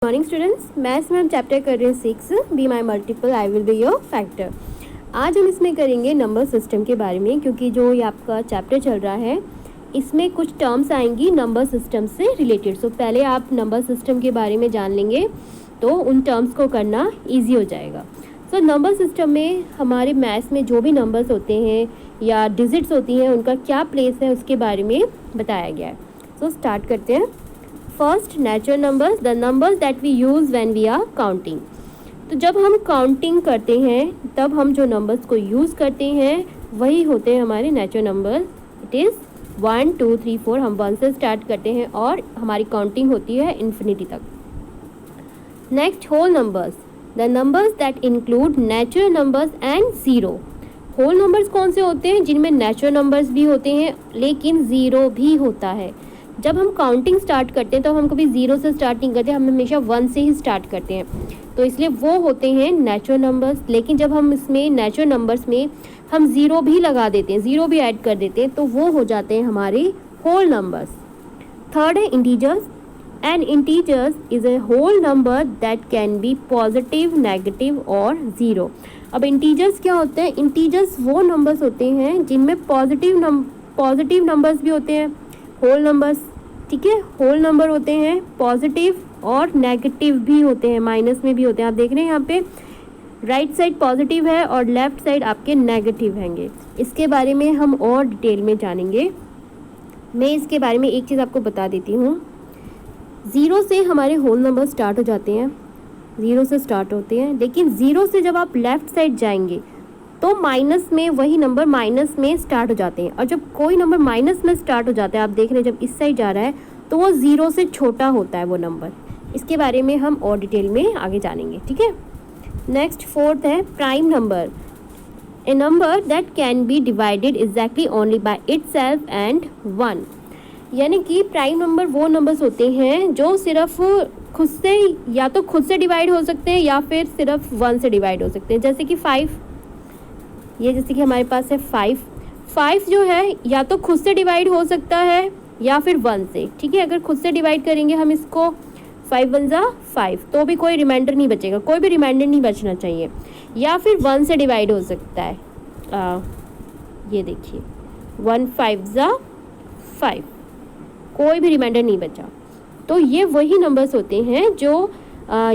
Morning students, maths में हम chapter कर रहे हैं 6 be my multiple I will be your factor. आज हम इसमें करेंगे नंबर सिस्टम के बारे में, क्योंकि जो ये आपका चैप्टर चल रहा है इसमें कुछ टर्म्स आएंगी नंबर सिस्टम से रिलेटेड। सो पहले आप नंबर सिस्टम के बारे में जान लेंगे तो उन टर्म्स को करना ईजी हो जाएगा। सो नंबर सिस्टम में हमारे मैथ्स में जो भी नंबर्स होते हैं या डिजिट्स होती हैं उनका क्या प्लेस है उसके बारे में बताया गया है। सो स्टार्ट करते हैं। First, natural numbers, the numbers that we use when we are counting. तो जब हम काउंटिंग करते हैं तब हम जो नंबर्स को यूज़ करते हैं वही होते हैं हमारे नेचुरल नंबर्स। It is 1 2 3 4। हम 1 से स्टार्ट करते हैं और हमारी काउंटिंग होती है इन्फिनिटी तक। Next, whole numbers, the numbers that include natural numbers and zero. Whole numbers कौन से होते हैं? जिनमें नेचुरल नंबर्स भी होते हैं लेकिन ज़ीरो भी होता है। जब हम काउंटिंग स्टार्ट करते हैं तो हम कभी ज़ीरो से स्टार्ट नहीं करते, हम हमेशा 1 से ही स्टार्ट करते हैं, तो इसलिए वो होते हैं नेचुरल नंबर्स। लेकिन जब हम इसमें नेचुरल नंबर्स में हम ज़ीरो भी लगा देते हैं, ज़ीरो भी ऐड कर देते हैं, तो वो हो जाते हैं हमारे होल नंबर्स। थर्ड है integers. And integers is a whole number that can be positive, negative और ज़ीरो। अब इंटीजर्स क्या होते हैं? इंटीजर्स वो नंबर्स होते हैं जिनमें पॉजिटिव नंबर्स भी होते हैं, होल नंबर्स, ठीक है। होल नंबर होते हैं, पॉजिटिव और नेगेटिव भी होते हैं, माइनस में भी होते हैं। आप देख रहे हैं यहाँ पे राइट साइड पॉजिटिव है और लेफ्ट साइड आपके नेगेटिव हैंगे। इसके बारे में हम और डिटेल में जानेंगे। मैं इसके बारे में एक चीज़ आपको बता देती हूँ। ज़ीरो से हमारे होल नंबर स्टार्ट हो जाते हैं, ज़ीरो से स्टार्ट होते हैं, लेकिन ज़ीरो से जब आप लेफ़्ट साइड जाएंगे तो माइनस में वही नंबर माइनस में स्टार्ट हो जाते हैं। और जब कोई नंबर माइनस में स्टार्ट हो जाता है, आप देख रहे हैं जब इस साइड जा रहा है तो वो ज़ीरो से छोटा होता है वो नंबर। इसके बारे में हम और डिटेल में आगे जानेंगे, ठीक है। नेक्स्ट, फोर्थ है prime number, A number that can B divided exactly only by itself and 1। यानी कि प्राइम नंबर वो नंबर्स होते हैं जो सिर्फ खुद से या तो खुद से डिवाइड हो सकते हैं या फिर सिर्फ 1 से डिवाइड हो सकते हैं। जैसे कि 5, ये जैसे कि हमारे पास है 5 जो है या तो खुद से डिवाइड हो सकता है या फिर 1 से, ठीक है। अगर खुद से डिवाइड करेंगे हम इसको 5 1 जा 5 तो भी कोई रिमाइंडर नहीं बचेगा, कोई भी रिमाइंडर नहीं बचना चाहिए। या फिर 1 से डिवाइड हो सकता है, ये देखिए 1 5 जा 5, कोई भी रिमाइंडर नहीं बचा। तो ये वही नंबर्स होते हैं जो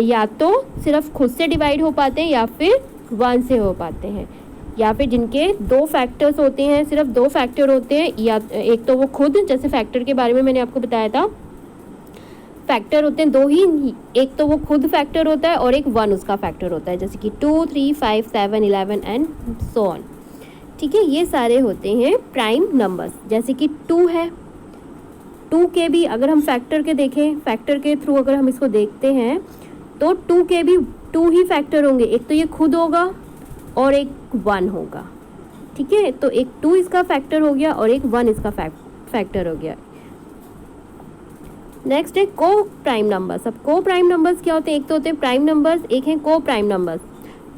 या तो सिर्फ खुद से डिवाइड हो पाते हैं या फिर 1 से हो पाते हैं, या फिर जिनके 2 फैक्टर्स होते हैं, सिर्फ 2 फैक्टर होते हैं। या एक तो वो खुद, जैसे फैक्टर के बारे में मैंने आपको बताया था, फैक्टर होते हैं 2 ही, एक तो वो खुद फैक्टर होता है और एक 1 उसका फैक्टर होता है, जैसे कि 2 3 5 7 11 एंड सो ऑन, ठीक है। ये सारे होते हैं प्राइम नंबर्स। जैसे कि 2 है, 2 के भी अगर हम फैक्टर के देखें, फैक्टर के थ्रू अगर हम इसको देखते हैं तो 2 के भी 2 ही फैक्टर होंगे, एक तो ये खुद होगा और एक 1 होगा, ठीक है। तो एक 2 इसका फैक्टर हो गया और एक 1 इसका फैक्टर हो गया। नेक्स्ट है को प्राइम नंबर्स। अब को प्राइम नंबर्स क्या होते हैं? एक तो होते हैं प्राइम नंबर्स, एक है coprime numbers.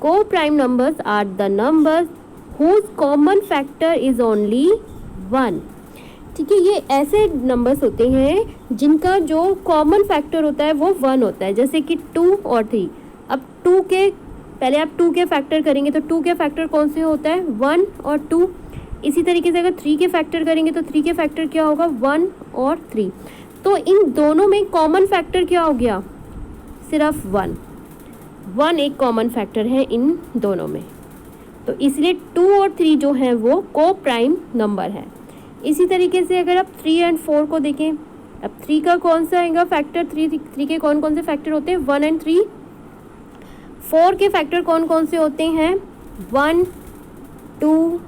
Coprime numbers are the numbers whose common factor is only 1, ठीक है। ये ऐसे नंबर्स होते हैं जिनका जो कॉमन फैक्टर होता है वो 1 होता है, जैसे कि 2 और 3। अब 2 के पहले आप 2 के फैक्टर करेंगे तो 2 के फैक्टर कौन से होता है? 1 और 2। इसी तरीके से अगर 3 के फैक्टर करेंगे तो 3 के फैक्टर क्या होगा? 1 और 3। तो इन दोनों में कॉमन फैक्टर क्या हो गया? सिर्फ 1 एक कॉमन फैक्टर है इन दोनों में, तो इसलिए 2 और 3 जो हैं वो को प्राइम नंबर है। इसी तरीके से अगर आप 3 एंड 4 को देखें, अब 3 का कौन सा आएगा फैक्टर? 3 के कौन कौन से फैक्टर होते हैं? 1 एंड 3। 4 के फैक्टर कौन कौन से होते हैं? 1 2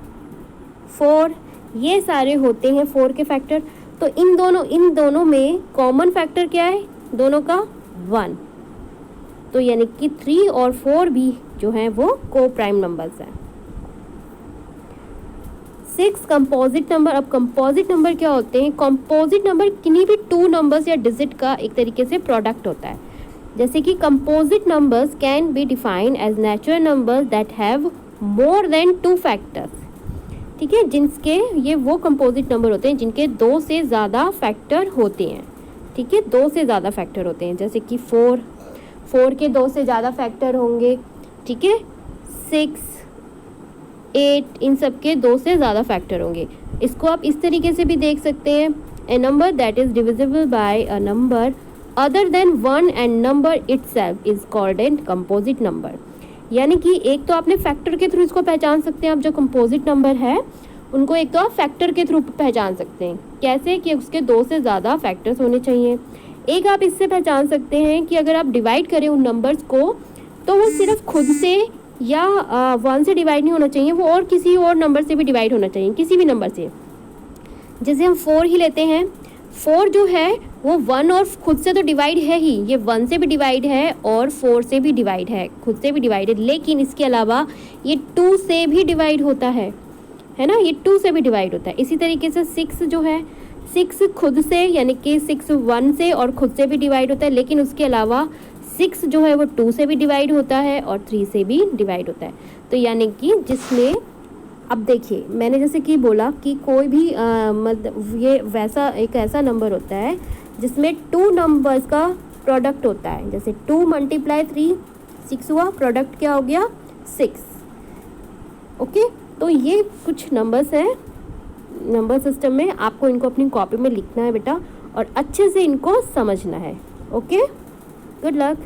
4, ये सारे होते हैं 4 के फैक्टर। तो इन दोनों में कॉमन फैक्टर क्या है? दोनों का 1। तो यानी कि 3 और 4 भी जो हैं वो को प्राइम नंबर्स हैं। 6 कंपोजिट नंबर। अब कंपोजिट नंबर क्या होते हैं? कंपोजिट नंबर किन्हीं भी 2 नंबर्स या डिजिट का एक तरीके से प्रोडक्ट होता है। जैसे कि composite numbers can be defined as natural numbers that have more than 2 factors, ठीक है। जिनके ये वो कंपोजिट नंबर होते हैं जिनके 2 से ज़्यादा फैक्टर होते हैं, ठीक है। 2 से ज़्यादा फैक्टर होते हैं, जैसे कि 4 4 के 2 से ज़्यादा फैक्टर होंगे, ठीक है, 6, 8, इन सब के 2 से ज़्यादा फैक्टर होंगे। इसको आप इस तरीके से भी देख सकते हैं, a number that is divisible by a number other than 1 and number itself is called an composite number. यानी कि एक तो आपने फैक्टर के थ्रू इसको पहचान सकते हैं, आप जो कंपोजिट नंबर है उनको एक तो आप फैक्टर के थ्रू पहचान सकते हैं। कैसे कि उसके 2 से ज़्यादा फैक्टर्स होने चाहिए। एक आप इससे पहचान सकते हैं कि अगर आप डिवाइड करें उन नंबर्स को तो वो सिर्फ खुद से या 1 से डिवाइड नहीं होना चाहिए, वो और किसी और नंबर से भी डिवाइड होना चाहिए, किसी भी नंबर से। जैसे हम 4 ही लेते हैं, 4 जो है वो 1 और खुद से तो डिवाइड है ही, ये 1 से भी डिवाइड है और 4 से भी डिवाइड है, खुद से भी डिवाइड है, लेकिन इसके अलावा ये 2 से भी डिवाइड होता है ना, ये 2 से भी डिवाइड होता है। इसी तरीके से 6 जो है, 6 खुद से यानी कि 6 1 से और खुद से भी डिवाइड होता है, लेकिन उसके अलावा 6 जो है वो 2 से भी डिवाइड होता है और 3 से भी डिवाइड होता है। तो यानी कि जिसमें अब देखिए मैंने जैसे कि बोला कि कोई भी मतलब ये वैसा एक ऐसा नंबर होता है जिसमें 2 नंबर्स का प्रोडक्ट होता है। जैसे 2 × 3 6 हुआ, प्रोडक्ट क्या हो गया 6। ओके, तो ये कुछ नंबर्स हैं नंबर सिस्टम में, आपको इनको अपनी कॉपी में लिखना है बेटा और अच्छे से इनको समझना है। Okay, good luck.